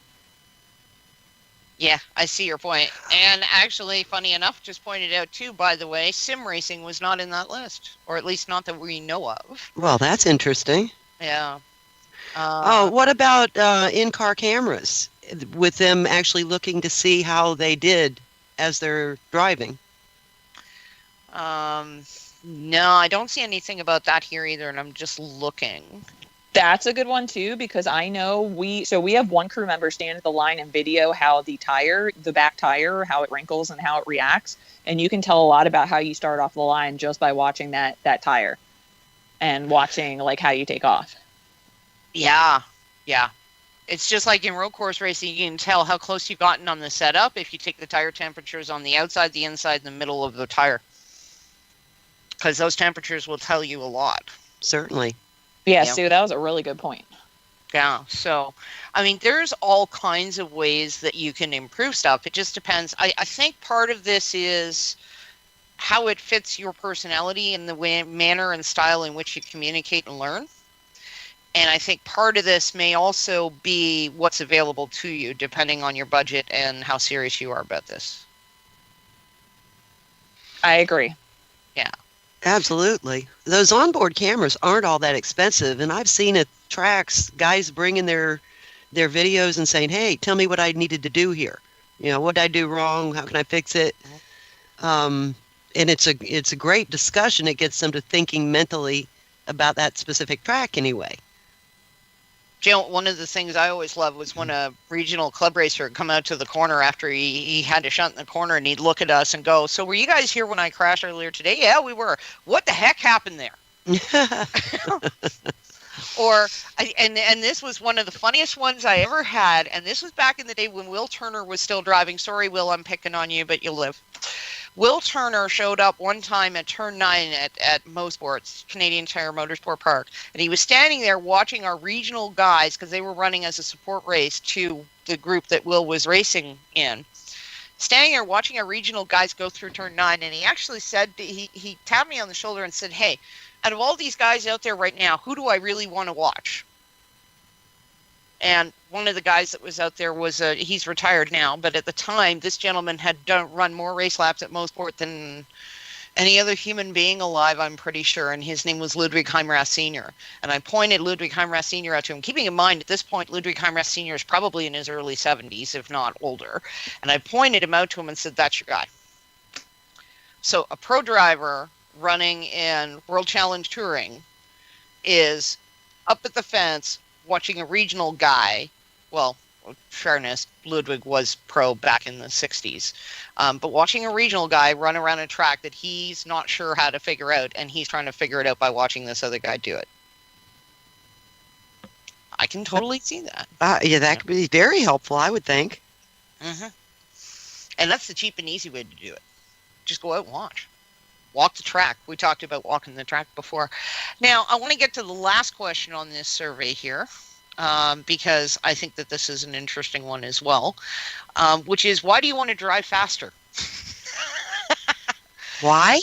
Yeah, I see your point. And actually, funny enough, just pointed out too, by the way, sim racing was not in that list, or at least not that we know of. Well, that's interesting. Yeah. What about in-car cameras, with them actually looking to see how they did as they're driving? No, I don't see anything about that here either, and I'm just looking. That's a good one too, because I know we have one crew member stand at the line and video how the back tire, how it wrinkles and how it reacts. And you can tell a lot about how you start off the line just by watching that tire and watching like how you take off. Yeah. It's just like in road course racing, you can tell how close you've gotten on the setup if you take the tire temperatures on the outside, the inside, and the middle of the tire. Because those temperatures will tell you a lot. Certainly. Yeah, Sue, that was a really good point. Yeah, so, I mean, there's all kinds of ways that you can improve stuff. It just depends. I think part of this is how it fits your personality and the manner and style in which you communicate and learn. And I think part of this may also be what's available to you, depending on your budget and how serious you are about this. I agree. Yeah. Absolutely. Those onboard cameras aren't all that expensive, and I've seen at tracks guys bringing their videos and saying, "Hey, tell me what I needed to do here. What did I do wrong? How can I fix it?" And it's a great discussion. It gets them to thinking mentally about that specific track anyway. One of the things I always loved was when a regional club racer would come out to the corner after he had to shunt in the corner, and he'd look at us and go, "So were you guys here when I crashed earlier today?" "Yeah, we were." "What the heck happened there?" And this was one of the funniest ones I ever had, and this was back in the day when Will Turner was still driving. Sorry, Will, I'm picking on you, but you'll live. Will Turner showed up one time at Turn 9 at Mosports, Canadian Tire Motorsport Park, and he was standing there watching our regional guys, because they were running as a support race to the group that Will was racing in. Standing there watching our regional guys go through Turn 9, and he actually said, he tapped me on the shoulder and said, "Hey, out of all these guys out there right now, who do I really want to watch?" And one of the guys that was out there was he's retired now, but at the time, this gentleman had run more race laps at Mosport than any other human being alive, I'm pretty sure. And his name was Ludwig Heimrath Sr. And I pointed Ludwig Heimrath Sr. out to him, keeping in mind at this point, Ludwig Heimrath Sr. is probably in his early 70s, if not older. And I pointed him out to him and said, "That's your guy." So a pro driver running in World Challenge Touring is up at the fence watching a regional guy. Well, fairness, Ludwig was pro back in the 60s. But watching a regional guy run around a track that he's not sure how to figure out, and he's trying to figure it out by watching this other guy do it. I can totally see that. Yeah, that could be very helpful, I would think. Mm-hmm. And that's the cheap and easy way to do it. Just go out and watch. Walk the track. We talked about walking the track before. Now, I want to get to the last question on this survey here, because I think that this is an interesting one as well, which is, why do you want to drive faster? Why?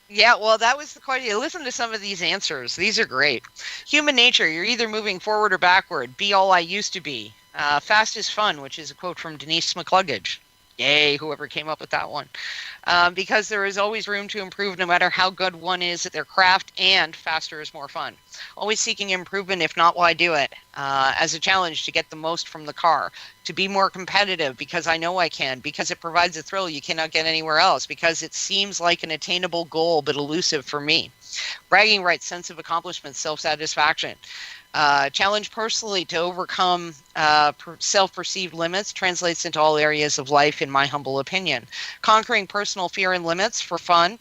Yeah, well, that was the question. Listen to some of these answers. These are great. Human nature, you're either moving forward or backward. Be all I used to be. Fast is fun, which is a quote from Denise McCluggage. Yay, whoever came up with that one. Because there is always room to improve no matter how good one is at their craft, and faster is more fun. Always seeking improvement, if not, why do it? As a challenge to get the most from the car. To be more competitive, because I know I can. Because it provides a thrill you cannot get anywhere else. Because it seems like an attainable goal, but elusive for me. Bragging rights, sense of accomplishment, self-satisfaction. Challenge personally to overcome self-perceived limits translates into all areas of life, in my humble opinion. Conquering personal fear and limits for fun.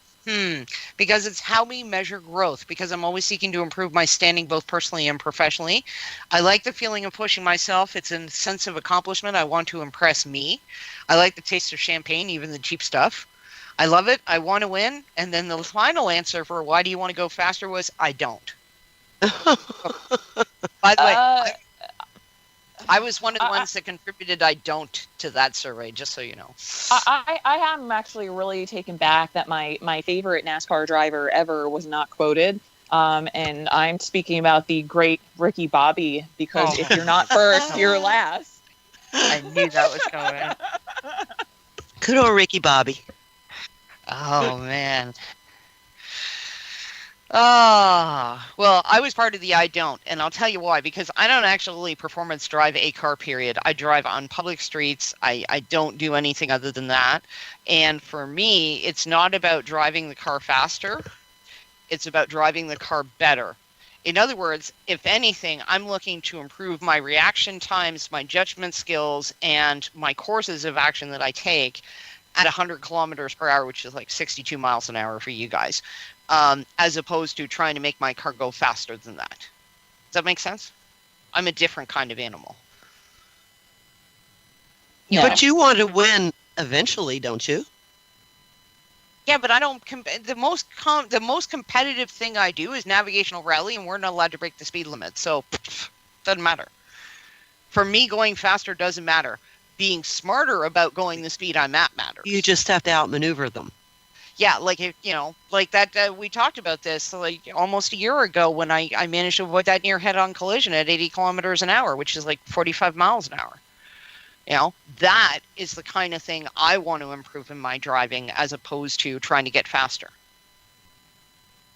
Because it's how we measure growth, because I'm always seeking to improve my standing both personally and professionally. I like the feeling of pushing myself. It's a sense of accomplishment. I want to impress me. I like the taste of champagne, even the cheap stuff. I love it. I want to win. And then the final answer for why do you want to go faster was, I don't. By the way, I was one of the ones that contributed I don't to that survey, just so you know. I am actually really taken back that my favorite NASCAR driver ever was not quoted. And I'm speaking about the great Ricky Bobby, because if you're not first, you're last. I knew that was coming. Good old Ricky Bobby. Oh, man. Well, I was part of the I don't, and I'll tell you why. Because I don't actually performance drive a car, period. I drive on public streets. I don't do anything other than that. And for me, it's not about driving the car faster. It's about driving the car better. In other words, if anything, I'm looking to improve my reaction times, my judgment skills, and my courses of action that I take at 100 kilometers per hour, which is like 62 miles an hour for you guys. As opposed to trying to make my car go faster than that. Does that make sense? I'm a different kind of animal. Yeah. But you want to win eventually, don't you? Yeah, but I don't. The most competitive thing I do is navigational rally, and we're not allowed to break the speed limit. So, doesn't matter. For me, going faster doesn't matter. Being smarter about going the speed I'm at matters. You just have to outmaneuver them. Yeah, like, like that, we talked about this like almost a year ago when I managed to avoid that near head-on collision at 80 kilometers an hour, which is like 45 miles an hour. That is the kind of thing I want to improve in my driving, as opposed to trying to get faster.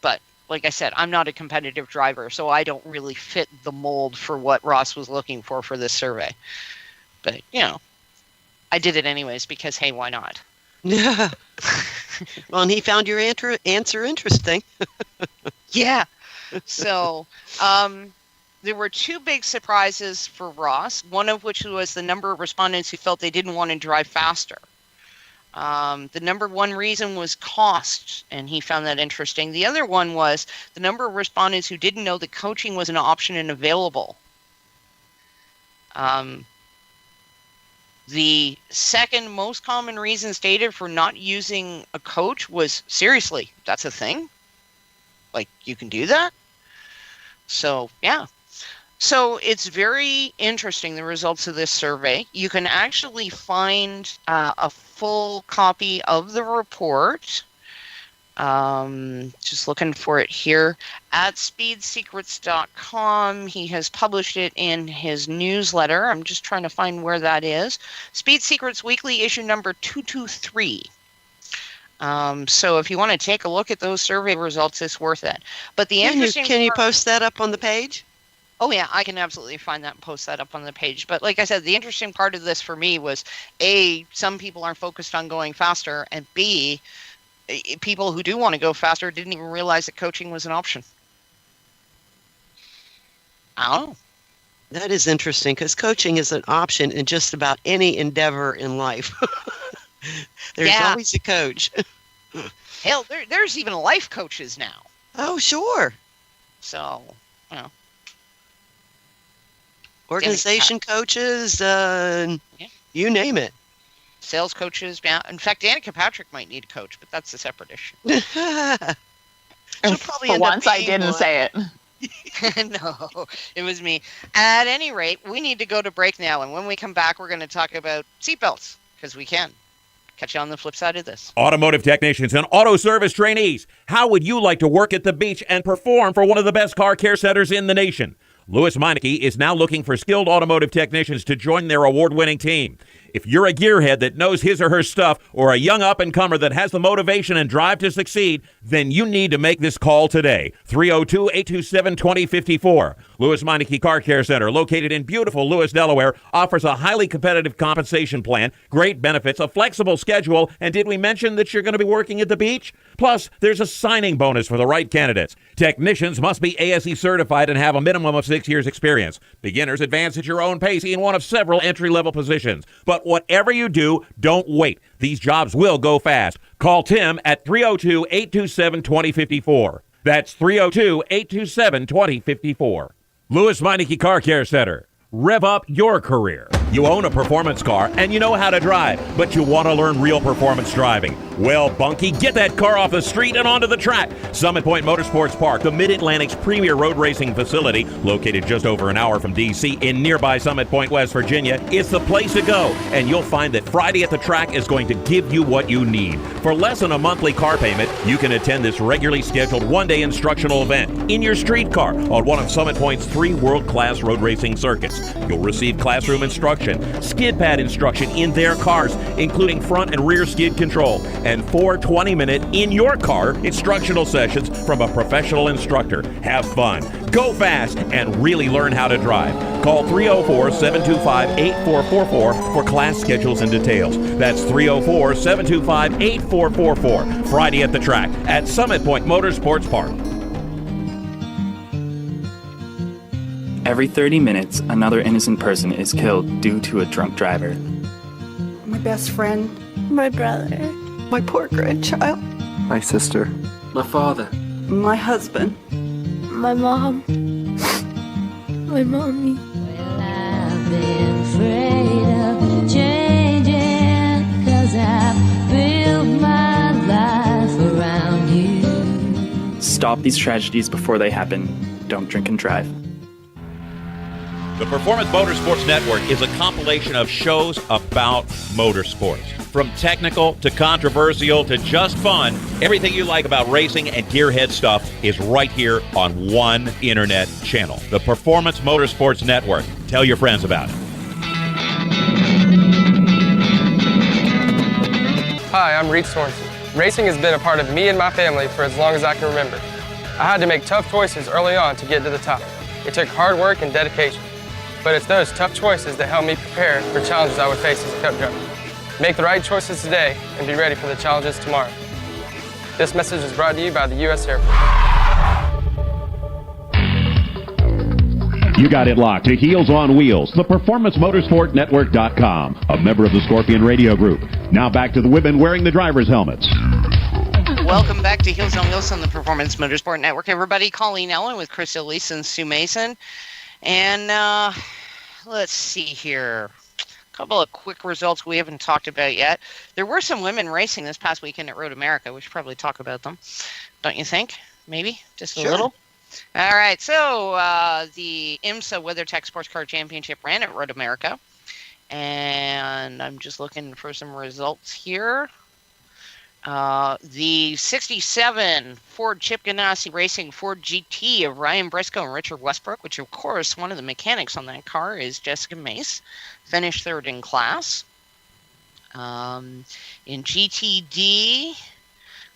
But like I said, I'm not a competitive driver, so I don't really fit the mold for what Ross was looking for this survey. But, I did it anyways because, hey, why not? Yeah. Well, and he found your answer interesting. Yeah. So there were two big surprises for Ross, one of which was the number of respondents who felt they didn't want to drive faster. The number one reason was cost, and he found that interesting. The other one was the number of respondents who didn't know that coaching was an option and available. The second most common reason stated for not using a coach was, seriously, that's a thing? Like, you can do that? So, yeah. So it's very interesting, the results of this survey. You can actually find a full copy of the report. Just looking for it here at speedsecrets.com. He has published it in his newsletter. I'm just trying to find where that is. Speed Secrets Weekly, issue number 223. So if you want to take a look at those survey results, it's worth it. But the Can you post that up on the page? Oh, yeah, I can absolutely find that and post that up on the page. But like I said, the interesting part of this for me was, A, some people aren't focused on going faster, and B, people who do want to go faster didn't even realize that coaching was an option. I don't know. That is interesting because coaching is an option in just about any endeavor in life. There's always a coach. Hell, there's even life coaches now. Oh, sure. So, organization coaches, you name it. Sales coaches. Yeah. In fact, Danica Patrick might need a coach, but that's a separate issue. For once, I didn't say it. No, it was me. At any rate, we need to go to break now, and when we come back, we're going to talk about seatbelts, because we can. Catch you on the flip side of this. Automotive technicians and auto service trainees, how would you like to work at the beach and perform for one of the best car care centers in the nation? Louis Meineke is now looking for skilled automotive technicians to join their award-winning team. If you're a gearhead that knows his or her stuff, or a young up-and-comer that has the motivation and drive to succeed, then you need to make this call today. 302-827-2054. Louis Meineke Car Care Center, located in beautiful Lewis, Delaware, offers a highly competitive compensation plan, great benefits, a flexible schedule, and did we mention that you're going to be working at the beach? Plus, there's a signing bonus for the right candidates. Technicians must be ASE certified and have a minimum of 6 years experience. Beginners advance at your own pace in one of several entry-level positions. But whatever you do, don't wait. These jobs will go fast. Call Tim at 302-827-2054. That's 302-827-2054. Louis Meineke Car Care Center. Rev up your career. You own a performance car and you know how to drive, but you want to learn real performance driving. Well, Bunky, get that car off the street and onto the track. Summit Point Motorsports Park, the Mid-Atlantic's premier road racing facility, located just over an hour from D.C. in nearby Summit Point, West Virginia, is the place to go. And you'll find that Friday at the track is going to give you what you need. For less than a monthly car payment, you can attend this regularly scheduled one-day instructional event in your street car on one of Summit Point's 3 world-class road racing circuits. You'll receive classroom instruction, skid pad instruction in their cars, including front and rear skid control, and 4 20-minute in-your-car instructional sessions from a professional instructor. Have fun, go fast, and really learn how to drive. Call 304-725-8444 for class schedules and details. That's 304-725-8444. Friday at the track at Summit Point Motorsports Park. Every 30 minutes, another innocent person is killed due to a drunk driver. My best friend. My brother. My poor grandchild. My sister. My father. My husband. My mom. My mommy. Well, I've been afraid of changing, 'cause I've built my life around you. Stop these tragedies before they happen. Don't drink and drive. The Performance Motorsports Network is a compilation of shows about motorsports. From technical to controversial to just fun, everything you like about racing and gearhead stuff is right here on one internet channel. The Performance Motorsports Network. Tell your friends about it. Hi, I'm Reed Sorensen. Racing has been a part of me and my family for as long as I can remember. I had to make tough choices early on to get to the top. It took hard work and dedication. But it's those tough choices that helped me prepare for challenges I would face as a cup driver. Make the right choices today and be ready for the challenges tomorrow. This message is brought to you by the U.S. Air Force. You got it locked to Heels on Wheels, the PerformanceMotorsportNetwork.com, a member of the Scorpion Radio Group. Now back to the women wearing the driver's helmets. Welcome back to Heels on Wheels on the Performance Motorsport Network. Everybody, Colene Allen with Krista, Elyse, and Sue Mason. And let's see here. A couple of quick results we haven't talked about yet. There were some women racing this past weekend at Road America. We should probably talk about them. Don't you think? Maybe? Just a little? All right. So the IMSA WeatherTech Sports Car Championship ran at Road America. And I'm just looking for some results here. The 67 Ford Chip Ganassi Racing Ford GT of Ryan Briscoe and Richard Westbrook, which of course one of the mechanics on that car is Jessica Mace, finished third in class. In GTD,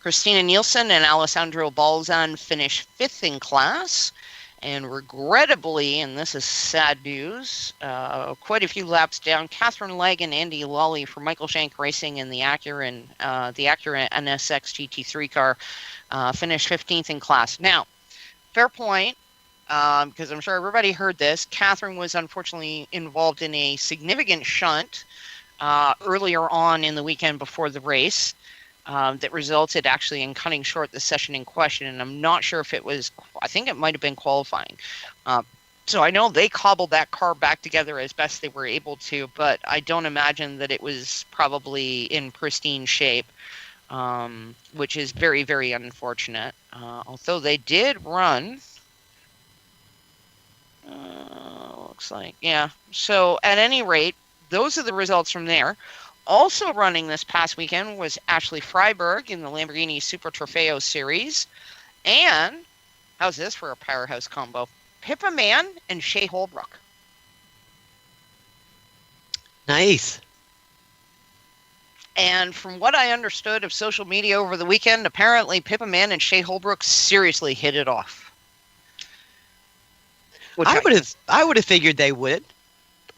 Christina Nielsen and Alessandro Balzan finished fifth in class. And regrettably, and this is sad news, quite a few laps down, Catherine Legg and Andy Lawley for Michael Shank Racing in the Acura NSX GT3 car finished 15th in class. Now, fair point, because I'm sure everybody heard this. Catherine was unfortunately involved in a significant shunt earlier on in the weekend before the race. That resulted actually in cutting short the session in question. And I'm not sure if it was, I think it might have been qualifying. So I know they cobbled that car back together as best they were able to, but I don't imagine that it was probably in pristine shape, which is very, very unfortunate. Although they did run, looks like, yeah. So at any rate, those are the results from there. Also running this past weekend was Ashley Freiberg in the Lamborghini Super Trofeo Series. And, how's this for a powerhouse combo? Pippa Mann and Shea Holbrook. Nice. And from what I understood of social media over the weekend, apparently Pippa Mann and Shea Holbrook seriously hit it off. I would have figured they would.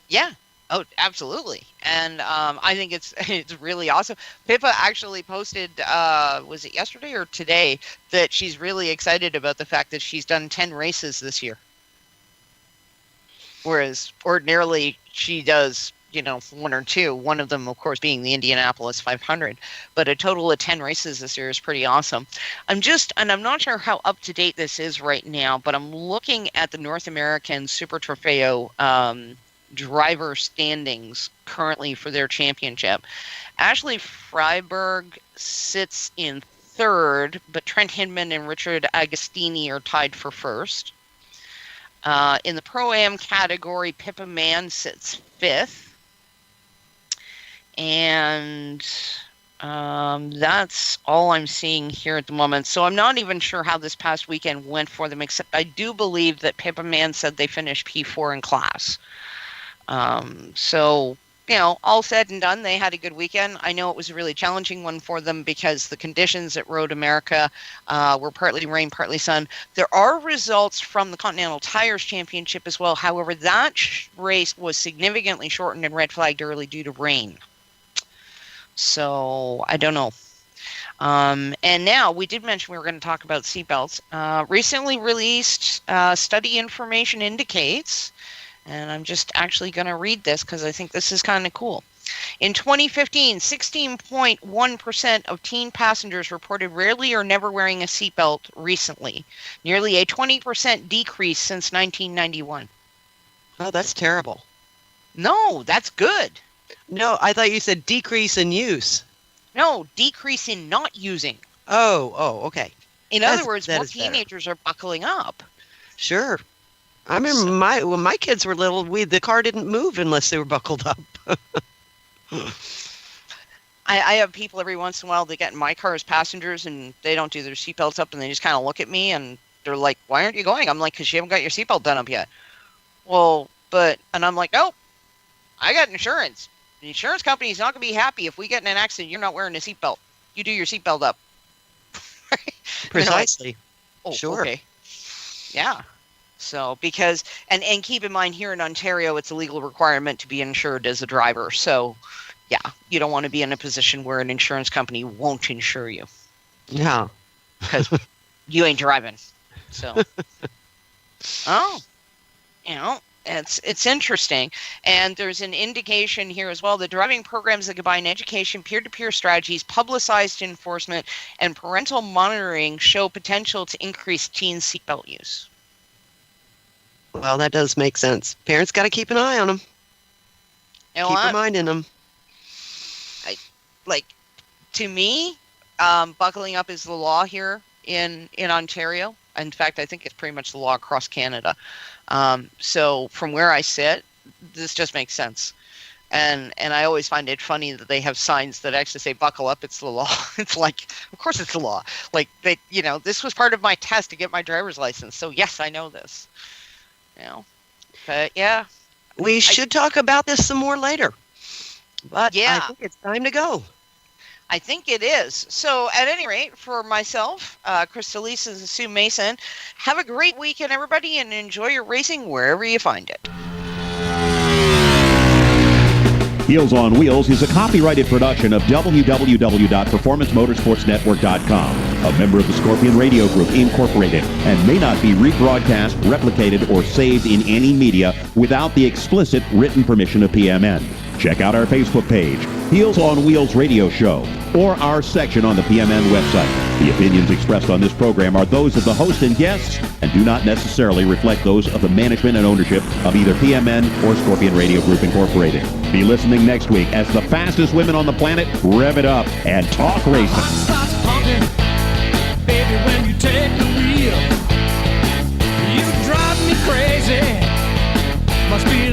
Yeah. Oh, absolutely. And I think it's really awesome. Pippa actually posted, was it yesterday or today, that she's really excited about the fact that she's done 10 races this year. Whereas ordinarily she does, 1 or 2, one of them, of course, being the Indianapolis 500. But a total of 10 races this year is pretty awesome. And I'm not sure how up to date this is right now, but I'm looking at the North American Super Trofeo driver standings currently for their championship. Ashley Freiberg sits in 3rd, but Trent Hindman and Richard Agostini are tied for 1st. In the Pro-Am category, Pippa Mann sits 5th. And that's all I'm seeing here at the moment. So I'm not even sure how this past weekend went for them, except I do believe that Pippa Mann said they finished P4 in class. So, all said and done, they had a good weekend. I know it was a really challenging one for them because the conditions at Road America were partly rain, partly sun. There are results from the Continental Tires Championship as well. However, that race was significantly shortened and red flagged early due to rain. So, I don't know. And now, we did mention we were going to talk about seatbelts. Recently released study information indicates, and I'm just actually going to read this because I think this is kind of cool. In 2015, 16.1% of teen passengers reported rarely or never wearing a seatbelt recently, nearly a 20% decrease since 1991. Oh, that's terrible. No, that's good. No, I thought you said decrease in use. No, decrease in not using. Oh, okay. In other words, more teenagers are buckling up. Sure. I remember when my kids were little, the car didn't move unless they were buckled up. I have people every once in a while that get in my car as passengers and they don't do their seatbelts up and they just kind of look at me and they're like, "Why aren't you going?" I'm like, "Because you haven't got your seatbelt done up yet." Well, and I'm like, "Nope, I got insurance. The insurance company's not going to be happy if we get in an accident. You're not wearing a seatbelt. You do your seatbelt up." Precisely. Oh, sure. Okay. Yeah. So, because, and keep in mind here in Ontario, it's a legal requirement to be insured as a driver. So, yeah, you don't want to be in a position where an insurance company won't insure you. No. Because you ain't driving. So, it's interesting. And there's an indication here as well that driving programs that combine education, peer-to-peer strategies, publicized enforcement, and parental monitoring show potential to increase teen seatbelt use. Well, that does make sense. Parents got to keep an eye on them. Keep reminding them. To me, buckling up is the law here in Ontario. In fact, I think it's pretty much the law across Canada. So from where I sit, this just makes sense. And I always find it funny that they have signs that actually say buckle up, it's the law. It's like, of course it's the law. Like, this was part of my test to get my driver's license. So yes, I know this. But yeah. We should talk about this some more later. But yeah. I think it's time to go. I think it is. So at any rate, for myself, Krista, Elyse, and Sue Mason, have a great weekend, everybody, and enjoy your racing wherever you find it. Heels on Wheels is a copyrighted production of www.performancemotorsportsnetwork.com, a member of the Scorpion Radio Group, Incorporated, and may not be rebroadcast, replicated, or saved in any media without the explicit written permission of PMN. Check out our Facebook page, Heels on Wheels Radio Show, or our section on the PMN website. The opinions expressed on this program are those of the host and guests and do not necessarily reflect those of the management and ownership of either PMN or Scorpion Radio Group Incorporated. Be listening next week as the fastest women on the planet rev it up and talk racing. Baby, when you take the wheel, you drive me crazy. Must be